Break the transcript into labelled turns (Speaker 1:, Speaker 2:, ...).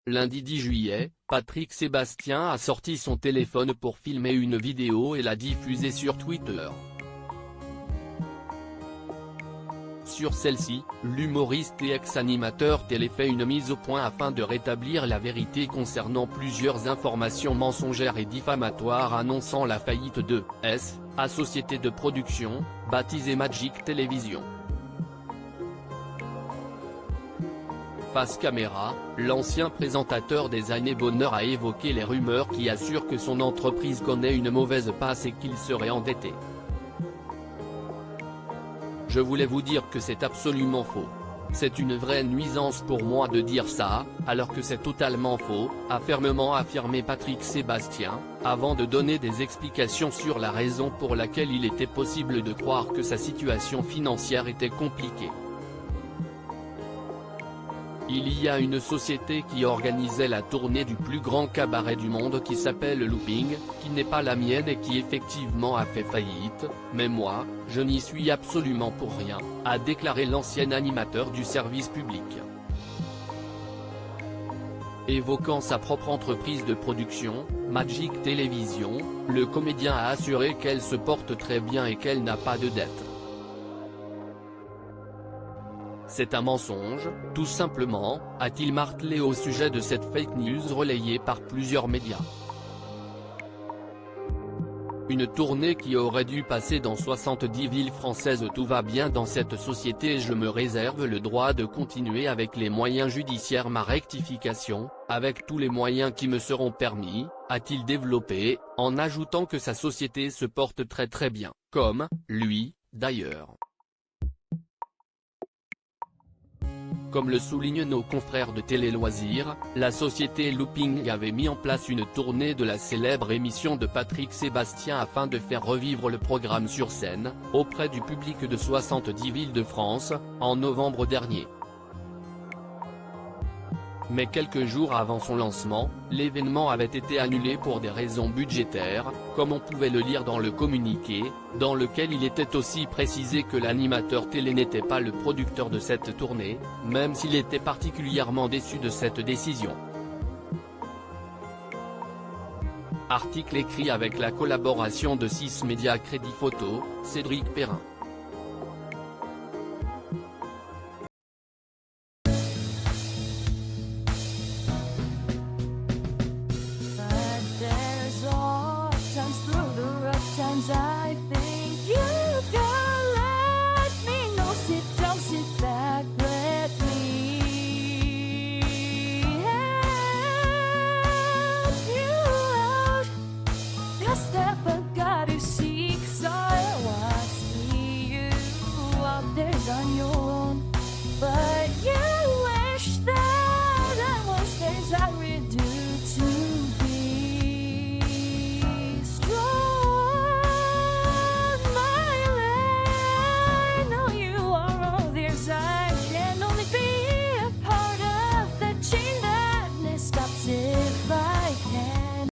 Speaker 1: Lundi 10 juillet, Patrick Sébastien a sorti son téléphone pour filmer une vidéo et l'a diffusée sur Twitter. Sur celle-ci, l'humoriste et ex-animateur télé fait une mise au point afin de rétablir la vérité concernant plusieurs informations mensongères et diffamatoires annonçant la faillite de sa société de production, baptisée Magic Television. Face caméra, l'ancien présentateur des années bonheur a évoqué les rumeurs qui assurent que son entreprise connaît une mauvaise passe et qu'il serait endetté. Je voulais vous dire que c'est absolument faux. C'est une vraie nuisance pour moi de dire ça, alors que c'est totalement faux, a fermement affirmé Patrick Sébastien, avant de donner des explications sur la raison pour laquelle il était possible de croire que sa situation financière était compliquée. Il y a une société qui organisait la tournée du plus grand cabaret du monde qui s'appelle Looping, qui n'est pas la mienne et qui effectivement a fait faillite, mais moi, je n'y suis absolument pour rien, a déclaré l'ancien animateur du service public. Évoquant sa propre entreprise de production, Magic Television, le comédien a assuré qu'elle se porte très bien et qu'elle n'a pas de dette. C'est un mensonge, tout simplement, a-t-il martelé au sujet de cette fake news relayée par plusieurs médias. Une tournée qui aurait dû passer dans 70 villes françaises. Tout va bien dans cette société et je me réserve le droit de continuer avec les moyens judiciaires ma rectification, avec tous les moyens qui me seront permis, a-t-il développé, en ajoutant que sa société se porte très bien, comme lui, d'ailleurs. Comme le soulignent nos confrères de Télé Loisirs, la société Looping avait mis en place une tournée de la célèbre émission de Patrick Sébastien afin de faire revivre le programme sur scène, auprès du public de 70 villes de France, en novembre dernier. Mais quelques jours avant son lancement, l'événement avait été annulé pour des raisons budgétaires, comme on pouvait le lire dans le communiqué, dans lequel il était aussi précisé que l'animateur télé n'était pas le producteur de cette tournée, même s'il était particulièrement déçu de cette décision. Article écrit avec la collaboration de 6 médias Crédit Photo, Cédric Perrin.